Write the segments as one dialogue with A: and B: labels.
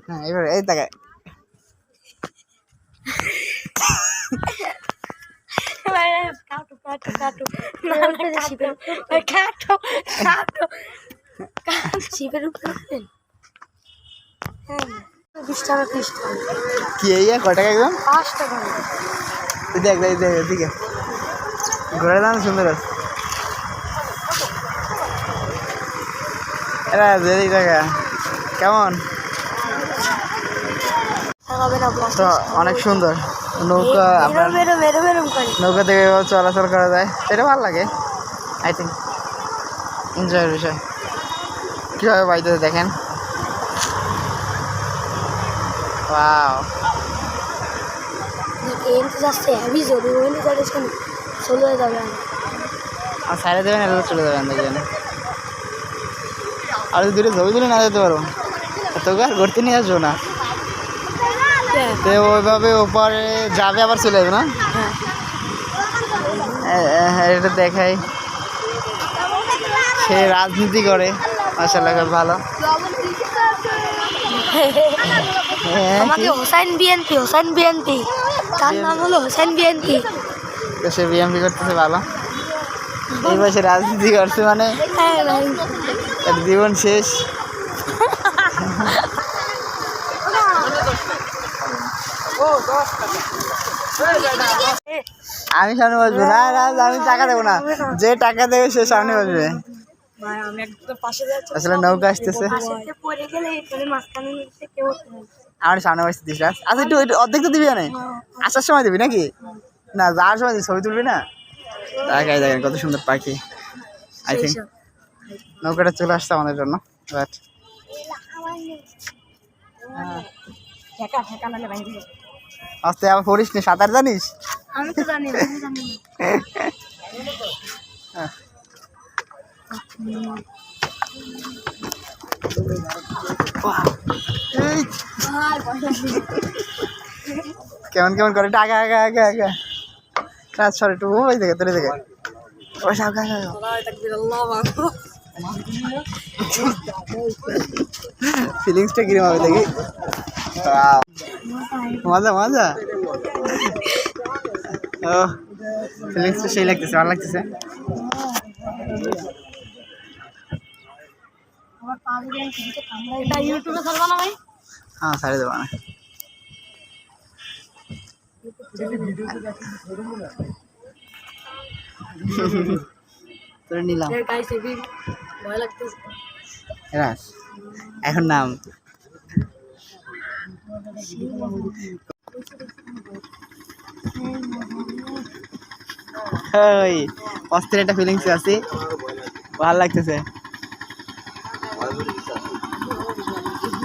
A: হ্যাঁ এবার এই তাকায়
B: কাটো কাটো কাটো কাটো কাটো শিবের উপরে হ্যাঁ 20 টাকা 30 টাকা
A: কি এই কয় টাকা একদম
B: 5 টাকা
A: দেখ দেখ দেখ এদিকে ঘোড়ার দাম সুন্দর আছে এরা দেরি টাকা কেমন তো অনেক সুন্দর নৌকা আপনার নৌকা থেকে চলাচল করা যায় এটা ভালো লাগে আই থিঙ্ক এনজয়ের বিষয় কীভাবে বাড়িতে দেখেন ওয়াও আর সাইডে দেবেন এলে চলে যাবেন দেখবেন আর যদি দূরে ছবি তুলে না যেতে পারো তোকে আর ঘুরতে নিয়ে আসবো না তো ওইভাবে ওপারে যাবে আবার চলে যাবে না এটা দেখাই সে রাজনীতি করে মাশাআল্লাহ খুব ভালো
B: আমাকে হোসেন বিএনপি তার নাম হলো হোসেন বিএনপি
A: তো সে বিএনপি করতেছে ভালো এই বয়সে রাজনীতি করছে মানে তার জীবন শেষ আমি সামনে বসবো না আমি টাকা দেবো না যে টাকা দেবে সে সামনে বসবে আসলে নৌকা আসতেছে আমার সামনে বসতে দিস আচ্ছা একটু অর্ধেক তো দিবি না আসার সময় দিবি নাকি না যাওয়ার সময় ছবি তুলবি না তাকাই দেখেন কত সুন্দর পাখি আই থিঙ্ক নৌকাটা চলে আসছে আমাদের জন্য বাট আস্তে আবার পড়িস নি সাঁতার জানিস
B: আমি তো জানি না
A: কেমন কেমন করে টাকা আগা আগা আগা সরি একটু ওই দেখে তোর দেখে ওই আগা আগা ফিলিংসটা কিরম হবে দেখি মজা মজা ও ফিলিংসটা সেই লাগতেছে ভালো লাগতেছে হ্যাঁ ছাড়ে দেবো না তোরে নিলাম এখন নাম অস্থির একটা ফিলিংস আছে ভালো লাগতেছে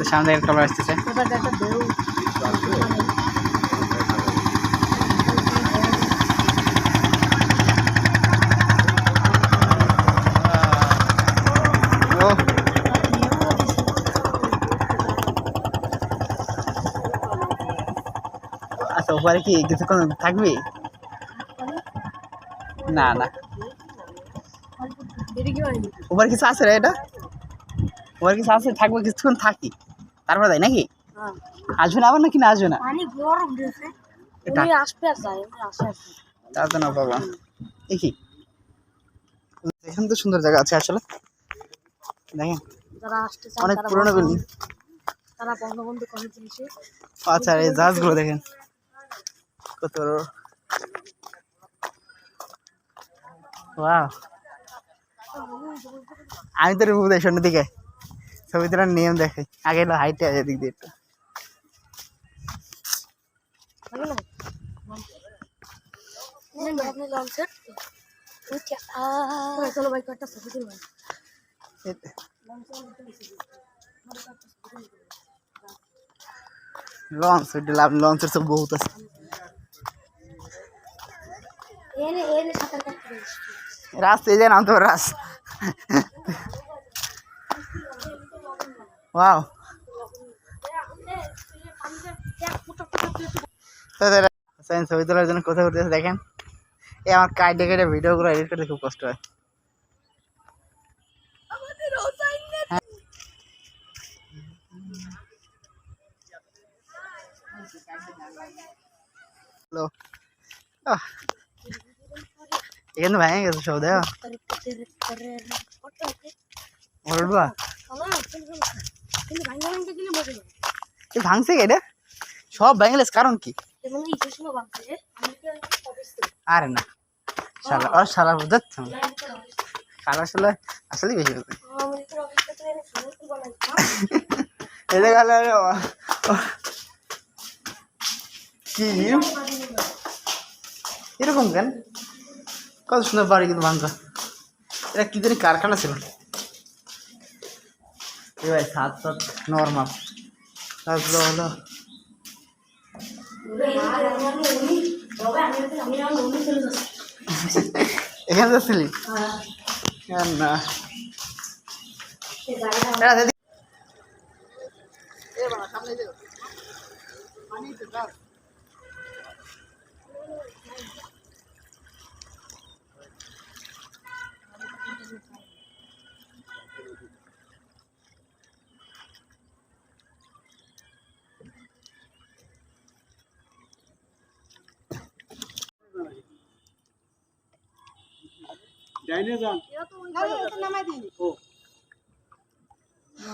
A: সামনে একটা কালার আসতেছে আচ্ছা ওপারে কি কিছুক্ষণ থাকবি না না ওপারে কিছু আছে রে এটা ওপারে কিছু আছে থাকবে কিছুক্ষণ থাকি তারপর যাই নাকি আসবে না আবার নাকি না আসবে না তা তো না বাবা দেখি এখানে তো সুন্দর জায়গা আছে আসলে দেখেন অনেক পুরোনো বিল্ডিং আচ্ছা এই জাহাজগুলো দেখেন কত ওয়াও আমি তো রূপ দেয় সামনের দিকে ছবি তোলার নিয়ম দেখে আগে এলো হাইটে আছে এদিক দিয়ে একটু লঞ্চ লঞ্চের সব বহুত আছে রাস্তা এই যে নাম তো রাস ওয়াও ছবি তোলার জন্য কোথায় ঘুরতেছে দেখেন এই আমার কাইডে কেটে ভিডিওগুলো এডিট করতে খুব কষ্ট হয় হ্যালো এখানে ভেঙে গেছে সব দেখো উঠবা ভাঙছে কি এটা সব ভেঙে গেছে কারণ কি আরে না শালা আর শালা বুঝাচ্ছ শালা শালা আসলে বেশি হচ্ছে এটা গেল কি এরকম কেন কত সুন্দর বাড়ি কিন্তু ভাঙা এটা কি জানি কারখানা ছিল এ ভাই সাত সাত নর্মাল তারপরে হলো এখানে যাচ্ছিলি না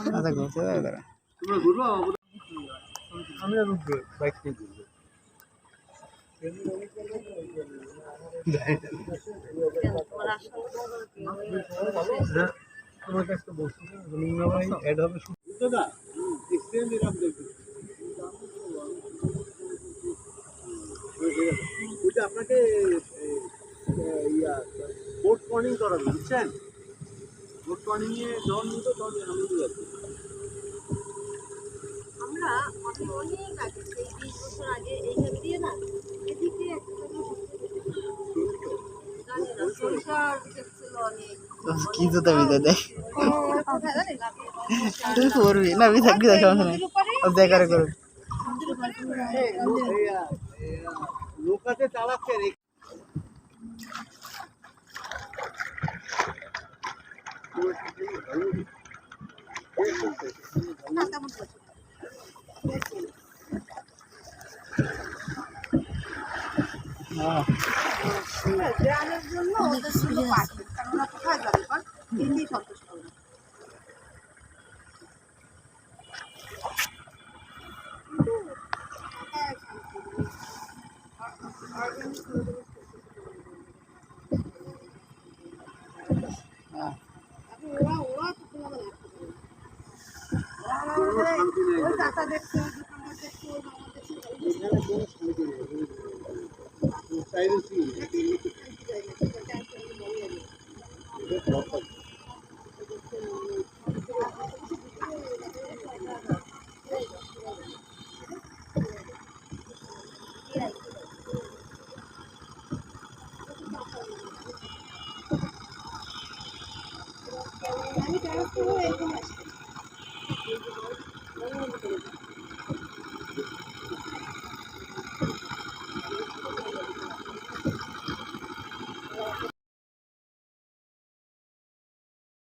A: আচ্ছা ঘুরতে যাবে তারা
C: আমরা ঘুরবো বাইক নিয়ে ঘুরবো তোমার কাছে বলছি ভাই অ্যাড হবে দাদা এক্সচেঞ্জ এরকম দেখবে ওইটা আপনাকে বোট মর্নিং করাবে বুঝছেন বোট মর্নিং এ যখন নিত তখন আমি যাচ্ছি
B: আমরা অনেক আগে সেই 20 বছর আগে এইখান দিয়ে না এদিকে
A: কি জুতা বিদে দেখ তুই করবি না আমি থাকবি দেখা দেখারে করবি
C: লোকাতে চালাচ্ছে
B: গ্রামের জন্য ওদের শুধু পাখি কারণ ওরা কোথায় যাবে কারণ এমনি সন্তুষ্ট হবে চাচা দেখছে
C: চাইলে